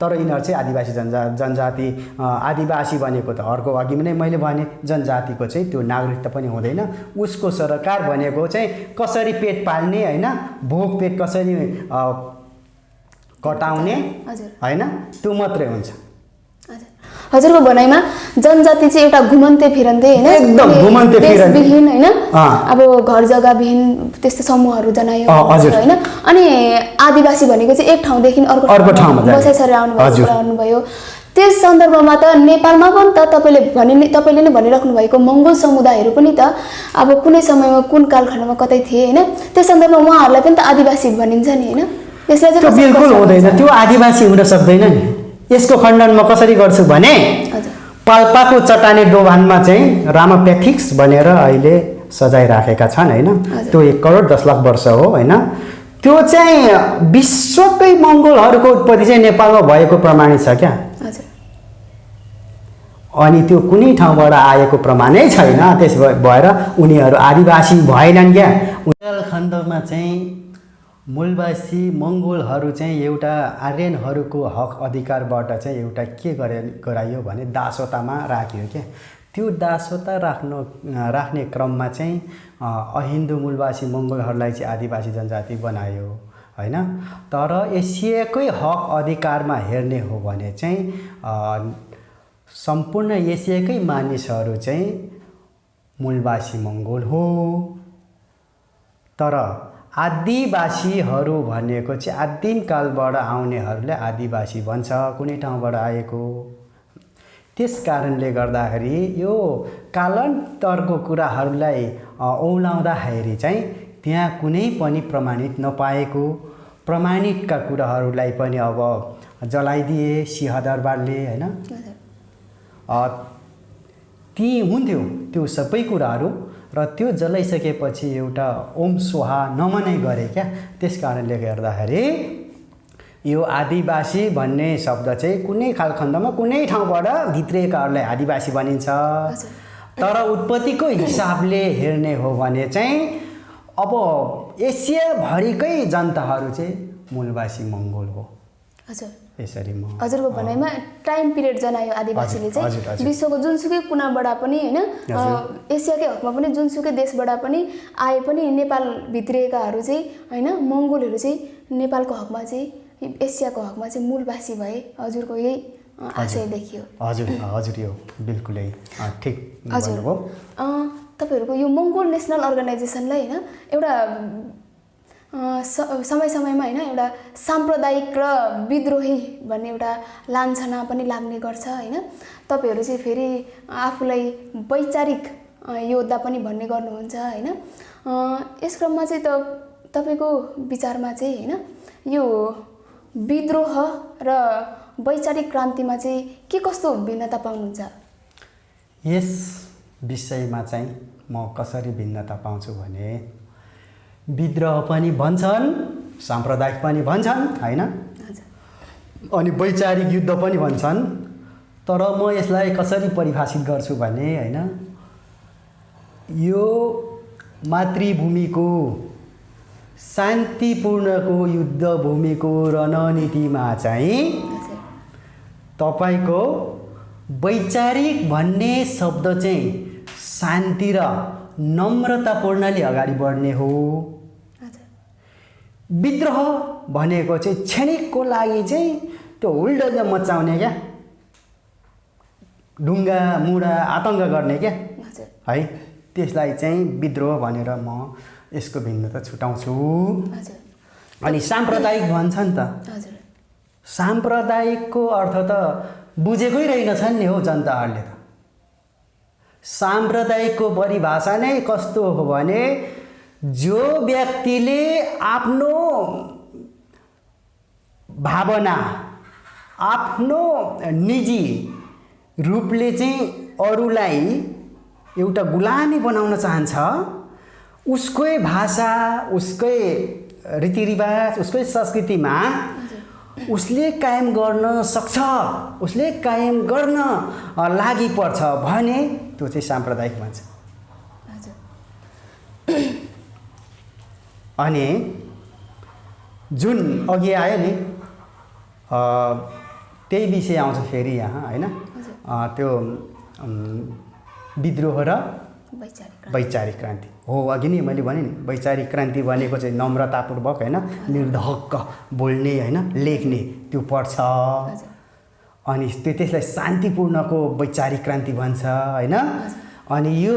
तर यिनीहरू चाहिँ आदिवासी जनजाति आदिवासी भनेको त अर्को अघि नै मैले भने जनजातिको चाहिँ त्यो नागरिकता पनि हुँदैन उसको सरकार भनेको चाहिँ कसरी पेट पाल्ने होइन भोक पेट कसरी कटाउने होइन त्यो मात्रै हुन्छ। हजुरको भनाइमा जनजाति चाहिँ एउटा घुमन्ते फिरन्ते होइन एकदम घुमन्ते फिरन्ते विहीन होइन अब घर जग्गा विहीन त्यस्तो समूहहरू जनायो होइन अनि आदिवासी भनेको चाहिँ एक ठाउँदेखि अर्को ठाउँमा बसाइ सरेर आउनुभयो। त्यस सन्दर्भमा त नेपालमा पनि त तपाईँले नै भनिराख्नु भएको मङ्गोल समुदायहरू पनि त अब कुनै समयमा कुन कालखण्डमा कतै थिए होइन त्यस सन्दर्भमा उहाँहरूलाई पनि त आदिवासी भनिन्छ नि होइन त्यसलाई चाहिँ बिल्कुल हुँदैन त्यो आदिवासी हुन सक्दैन नि। यसको खण्डन म कसरी गर्छु भने पाल्पाको चट्टाने दोभानमा चाहिँ रामापेथिक्स भनेर अहिले सजाइराखेका छन् होइन त्यो 1 करोड 10 लाख वर्ष हो होइन त्यो चाहिँ विश्वकै मङ्गोलहरूको उत्पत्ति चाहिँ नेपालमा भएको प्रमाणित छ क्या अनि त्यो कुनै ठाउँबाट आएको प्रमाणै छैन त्यस भएर उनीहरू आदिवासी भएनन् क्या। उत्तराखण्डमा चाहिँ मूलवासी मङ्गोलहरू चाहिँ एउटा आर्यनहरूको हक अधिकारबाट चाहिँ एउटा के गराइयो भने दासतामा राखियो क्या। त्यो दासता राख्ने क्रममा चाहिँ अहिन्दू मूलवासी मङ्गोलहरूलाई चाहिँ आदिवासी जनजाति बनायो होइन तर एसियाकै हक अधिकारमा हेर्ने हो भने चाहिँ सम्पूर्ण एसियाकै मानिसहरू चाहिँ मूलवासी मङ्गोल हो तर आदिवासीहरू भनेको चाहिँ आदिम कालबाट आउनेहरूलाई आदिवासी भन्छ कुनै ठाउँबाट आएको। त्यस कारणले गर्दाखेरि यो कालान्तरको कुराहरूलाई औलाउँदाखेरि चाहिँ त्यहाँ कुनै पनि प्रमाणित नपाएको प्रमाणितका कुराहरूलाई पनि अब जलाइदिए सिंहदरबारले होइन ती हुन्थ्यो त्यो सबै कुराहरू र त्यो जलाइसकेपछि एउटा ओम स्वाहा नमनै गरे क्या। त्यस कारणले गर्दाखेरि यो आदिवासी भन्ने शब्द चाहिँ कुनै कालखण्डमा कुनै ठाउँबाट भित्रिएकाहरूलाई आदिवासी भनिन्छ तर उत्पत्तिको हिसाबले हेर्ने हो भने चाहिँ अब एसियाभरिकै जनताहरू चाहिँ मूलवासी मङ्गोल हो। यसरी म हजुरको भनाइमा टाइम पिरियड जनायो आदिवासीले चाहिँ विश्वको जुनसुकै कुनाबाट पनि होइन एसियाकै हकमा पनि जुनसुकै देशबाट पनि आए पनि नेपाल भित्रिएकाहरू चाहिँ होइन मङ्गोलहरू चाहिँ नेपालको हकमा चाहिँ एसियाको हकमा चाहिँ मूलवासी भए हजुरको यही आशय देखियो। हजुर यो बिल्कुलै ठिक भन्नुभयो। तपाईँहरूको यो मङ्गोल नेसनल अर्गनाइजेसनलाई होइन एउटा समय समयमा होइन एउटा साम्प्रदायिक र विद्रोही भन्ने एउटा लान्छना पनि लाग्ने गर्छ होइन तपाईँहरू चाहिँ फेरि आफूलाई वैचारिक योद्धा पनि भन्ने गर्नुहुन्छ होइन यस क्रममा चाहिँ तपाईँको विचारमा चाहिँ होइन यो विद्रोह र वैचारिक क्रान्तिमा चाहिँ के कस्तो भिन्नता पाउनुहुन्छ? यस विषयमा चाहिँ म कसरी भिन्नता पाउँछु भने विद्रोह पनि भन्छन् साम्प्रदायिक पनि भन्छन् होइन अनि वैचारिक युद्ध पनि भन्छन् तर म यसलाई कसरी परिभाषित गर्छु भने होइन यो मातृभूमिको शान्तिपूर्णको युद्ध भूमिको रणनीतिमा चाहिँ तपाईको वैचारिक भन्ने शब्द चाहिँ शान्ति र नम्रतापूर्णले अगाडि बढ्ने हो। विद्रोह भनेको चाहिँ क्षणिकको लागि चाहिँ त्यो हुल्डल्ल मचाउने क्या ढुङ्गा मुढा आतङ्क गर्ने क्या हजुर है त्यसलाई चाहिँ विद्रोह भनेर म यसको भिन्नता छुटाउँछु। हजुर अनि साम्प्रदायिक भन्छ नि त, हजुर साम्प्रदायिकको अर्थ त बुझेकै रहेनछन् नि हौ जनताहरूले त। साम्प्रदायिकको परिभाषा नै कस्तो हो भने जो व्यक्तिले आफ्नो भावना आफ्नो निजी रूपले चाहिँ अरूलाई एउटा गुलामी बनाउन चाहन्छ, उसकै भाषा उसकै रीतिरिवाज उसकै संस्कृतिमा उसले कायम गर्न सक्छ, उसले कायम गर्न लागि पर्छ भने त्यो चाहिँ साम्प्रदायिक भन्छ। हजुर अनि जुन अघि आयो नि त्यही विषय आउँछ फेरि यहाँ होइन, त्यो विद्रोह र वैचारिक क्रान्ति हो। अघि नै मैले भने नि वैचारिक क्रान्ति भनेको चाहिँ नम्रतापूर्वक होइन, निर्धक्क बोल्ने होइन, लेख्ने त्यो पढ्छ। अनि त्यसलाई शान्तिपूर्णको वैचारिक क्रान्ति भन्छ होइन। अनि यो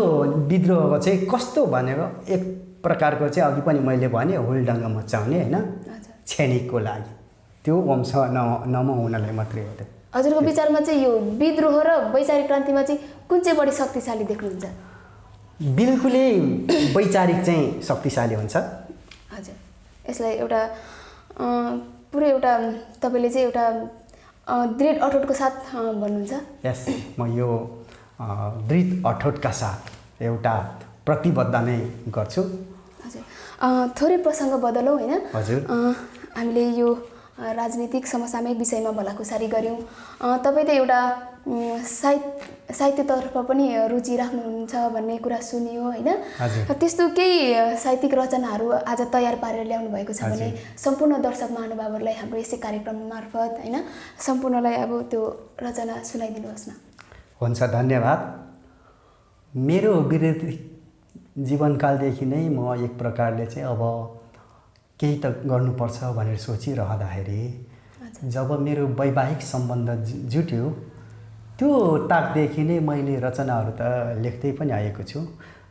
विद्रोहको चाहिँ कस्तो भनेको एक प्रकारको चाहिँ अघि पनि मैले भने हुलडङ्ग मचाउने होइन, क्षणिकको लागि त्यो वंश नमहुनलाई मात्रै हो। त्यो हजुरको विचारमा चाहिँ यो विद्रोह र वैचारिक क्रान्तिमा चाहिँ कुन चाहिँ बढी शक्तिशाली देख्नुहुन्छ? बिल्कुलै वैचारिक चाहिँ शक्तिशाली हुन्छ। हजुर यसलाई एउटा पुरै एउटा तपाईँले चाहिँ एउटा दृढ अठोटको साथ भन्नुहुन्छ? यस, म यो दृढ अठोटका साथ एउटा प्रतिबद्ध नै गर्छु। हजुर थोरै प्रसङ्ग बदलौँ होइन। हजुर हामीले यो राजनीतिक समसामयिक विषयमा भलाकुसारी गऱ्यौँ। तपाईँ त एउटा साहित्यतर्फ पनि रुचि राख्नुहुन्छ भन्ने कुरा सुनियो होइन। त्यस्तो केही साहित्यिक रचनाहरू आज तयार पारेर ल्याउनु भएको छ भने सम्पूर्ण दर्शक महानुभावहरूलाई हाम्रो यसै कार्यक्रम मार्फत होइन सम्पूर्णलाई अब त्यो रचना सुनाइदिनुहोस् न। हुन्छ, धन्यवाद। मेरो विद्यार्थी जीवनकालदेखि नै म एक प्रकारले चाहिँ अब केही त गर्नुपर्छ भनेर सोचिरहँदाखेरि जब मेरो वैवाहिक सम्बन्ध जुट्यो त्यो ताकदेखि नै मैले रचनाहरू त लेख्दै पनि आएको छु।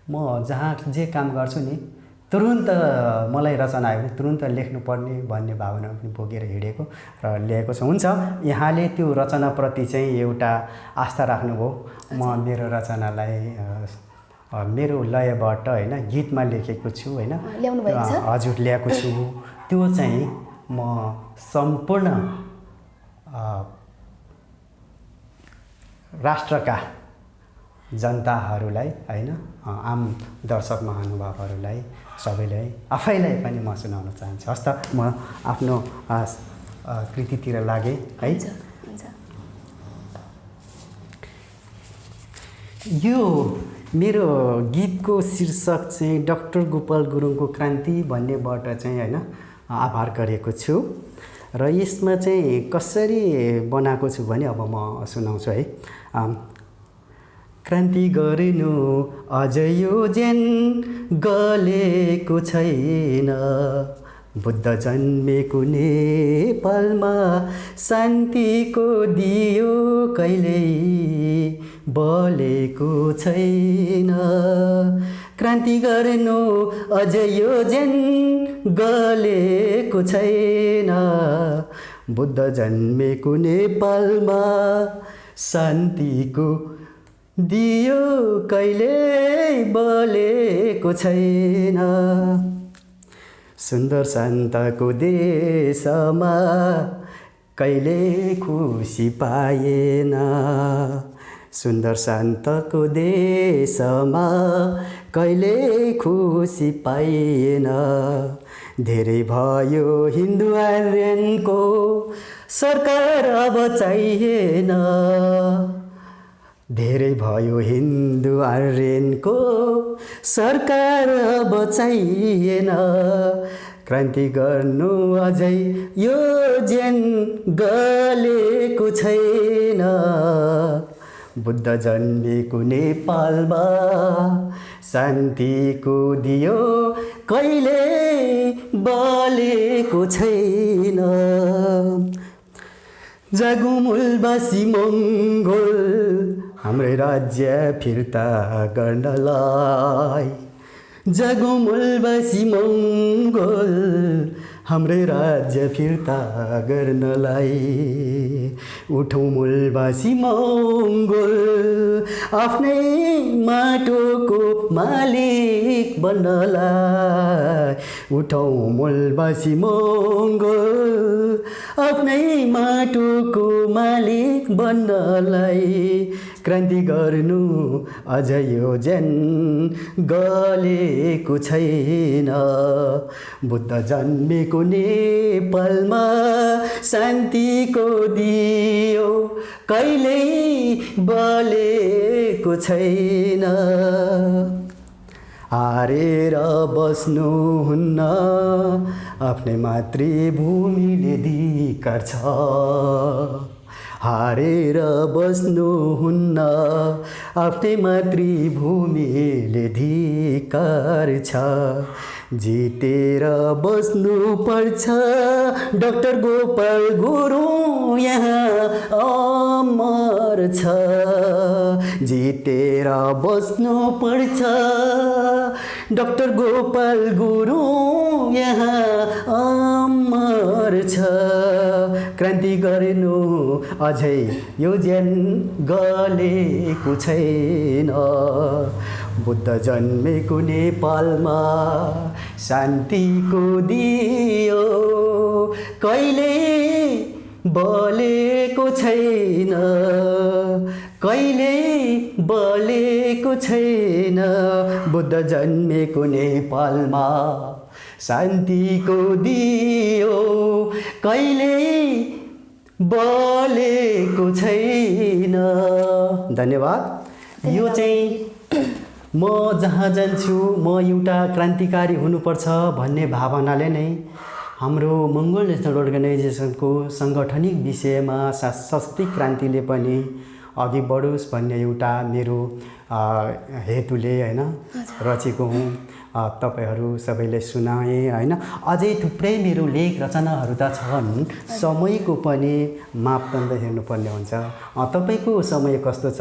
म जहाँ जे काम गर्छु नि तुरुन्त मलाई रचना आयो भने तुरुन्त लेख्नुपर्ने भन्ने भावना पनि बोकेर हिँडेको र ल्याएको छु। हुन्छ, यहाँले त्यो रचनाप्रति चाहिँ एउटा आस्था राख्नुभयो। म मेरो रचनालाई मेरो लयबाट होइन गीतमा लेखेको छु होइन। हजुर ल्याएको छु। त्यो चाहिँ म सम्पूर्ण राष्ट्रका जनताहरूलाई होइन, आम दर्शक महानुभावहरूलाई सबैलाई आफैलाई पनि म सुनाउन चाहन्छु। हस् त, म आफ्नो कृतितिर लागेँ है। यो मेरो गीतको शीर्षक चाहिँ डाक्टर गोपाल गुरुङको क्रान्ति भन्नेबाट चाहिँ होइन आभार गरेको छु। र यसमा चाहिँ कसरी बनाएको छु भने अब म सुनाउँछु है। क्रान्ति गर्नु अझ यो जेन गलेको छैन, बुद्ध जन्मेको नेपालमा शान्तिको दियो कहिल्यै बलेको छैन। क्रान्ति गर्नु अझ यो जेन गलेको छैन, बुद्ध जन्मेको नेपालमा शान्तिको दियो कहिल्यै बलेको छैन। सुन्दर शान्तको देशमा कहिले खुसी पाएन, सुन्दर शान्तको देशमा कहिले खुसी पाइएन। धेरै भयो हिन्दू आर्यनको सरकार अब चाहिएन, धेरै भयो हिन्दू आर्यनको सरकार अब चाहिएन। क्रान्ति गर्नु अझै यो जेन गलेको छैन, बुद्ध जन्मेको नेपालमा शान्तिको दियो कहिले बलेको छैन। जागु मूलवासी मङ्गोल हाम्रै राज्य फिर्ता गर्नलाई। जागौँ मूलवासी मङ्गोल हाम्रै राज्य फिर्ता गर्नलाई। उठौँ मूलवासी मङ्गोल आफ्नै माटोको मालिक बन्नलाई। उठौँ मूलवासी मङ्गोल आफ्नै माटोको मालिक बन्नलाई। क्रान्ति गर्नु अझ यो ज्यान गलेको छैन। बुद्ध जन्मेको नेपालमा शान्तिको दियो कहिल्यै बलेको छैन। हारेर बस्नुहुन्न आफ्नै मातृभूमिले धिक्कार छ। हारेर बस्नुहुन्न आफ्नै मातृभूमिले धिक्कार छ। जितेर बस्नुपर्छ डाक्टर गोपाल गुरुङ यहाँ अमर छ। जितेर बस्नुपर्छ डाक्टर गोपाल गुरुङ यहाँ अमर छ। क्रान्ति गर्नु अझै यो ज्यान गलेको छैन। बुद्ध जन्मेको नेपालमा शान्तिको दियो कहिल्यै बलेको छैन। कहिल्यै बलेको छैन। बुद्ध जन्मेको नेपालमा शान्तिको दियो कहिल्यै बलेको छैन। धन्यवाद। यो चाहिँ म जहाँ जान्छु म एउटा क्रान्तिकारी हुनुपर्छ भन्ने भावनाले नै हाम्रो मङ्गोल नेसनल अर्गनाइजेसनको साङ्गठनिक विषयमा सशस्त्र क्रान्तिले पनि अघि बढोस् भन्ने एउटा मेरो हेतुले हैन रचेको हुँ। तपाईहरू सबैले सुनाएँ हैन। अझै थुप्रै मेरो लेख रचनाहरू त छन्। समयको पनि मापदण्ड हेर्नुपर्ने हुन्छ। तपाईँको समय कस्तो छ?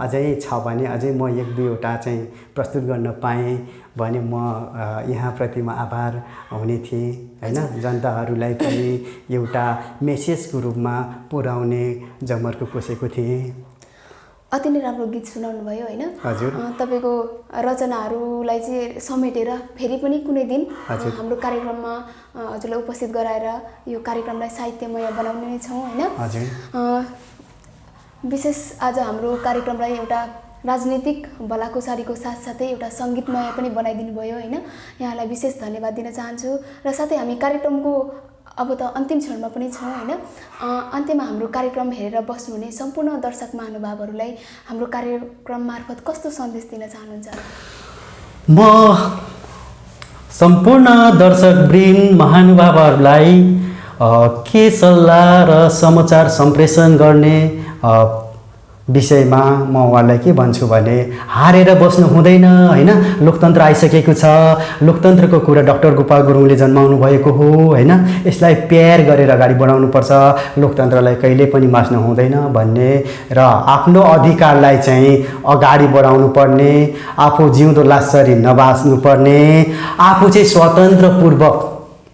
अझै छ भने अझै म एक दुईवटा चाहिँ प्रस्तुत गर्न पाएँ भने म यहाँप्रति म आभार हुने थिएँ हैन। जनताहरूलाई पनि एउटा मेसेजको रूपमा पुर्याउने जमर्को कोसेको थिएँ। अति नै राम्रो गीत सुनाउनु भयो हैन। हजुर। तपाईको रचनाहरूलाई चाहिँ समेटेर फेरि पनि कुनै दिन हाम्रो कार्यक्रममा हजुरलाई उपस्थित गराएर यो कार्यक्रमलाई साहित्यमय बनाउने नै छौँ हैन। हजुर। विशेष आज हाम्रो कार्यक्रमलाई एउटा राजनीतिक भलाकुसारीको साथसाथै एउटा सङ्गीतमय पनि बनाइदिनु भयो हैन। यहाँलाई विशेष धन्यवाद दिन चाहन्छु। र साथै हामी कार्यक्रमको अब त अन्तिम क्षणमा पनि छौँ हैन। अन्त्यमा हाम्रो कार्यक्रम हेरेर बस्नुहुने सम्पूर्ण दर्शक महानुभावहरूलाई हाम्रो कार्यक्रम मार्फत कस्तो सन्देश दिन चाहनुहुन्छ? म सम्पूर्ण दर्शकवृन्द महानुभावहरूलाई के सल्लाह र समाचार सम्प्रेषण गर्ने विषयमा म उहाँलाई के भन्छु भने हारेर बस्नु हुँदैन हैन। लोकतन्त्र आइसकेको छ। लोकतन्त्रको कुरा डाक्टर गोपाल गुरुङले जन्माउनु भएको हो हैन। यसलाई प्यार गरेर अगाडि बढाउनुपर्छ। लोकतन्त्रलाई कहिले पनि मास्नु हुँदैन भन्ने र आफ्नो अधिकारलाई चाहिँ अगाडि बढाउनु पर्ने, आफू जिउँदो लासरी नबाच्नु पर्ने, आफू चाहिँ स्वतन्त्रपूर्वक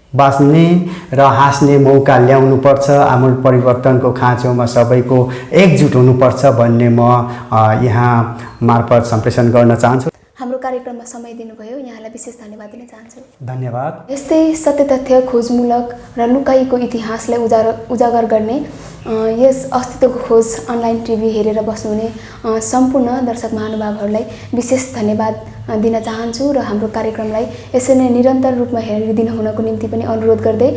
बाँच्ने र हाँस्ने मौका ल्याउनुपर्छ। आमूल परिवर्तनको खाँचोमा सबैको एकजुट हुनुपर्छ भन्ने म यहाँ मार्फत सम्प्रेषण गर्न चाहन्छु। हाम्रो कार्यक्रममा समय दिनुभयो, यहाँलाई विशेष धन्यवाद दिन चाहन्छु। धन्यवाद। यस्तै सत्य तथ्य खोजमूलक र लुकाइएको इतिहासलाई उजागर गर्ने यस अस्तित्वको खोज अनलाइन टिभी हेरेर बस्नुहुने सम्पूर्ण दर्शक महानुभावहरूलाई विशेष धन्यवाद दिन चाहन्छु र हाम्रो कार्यक्रमलाई यसरी नै निरन्तर रूपमा हेरिदिनु हुनको निम्ति पनि अनुरोध गर्दै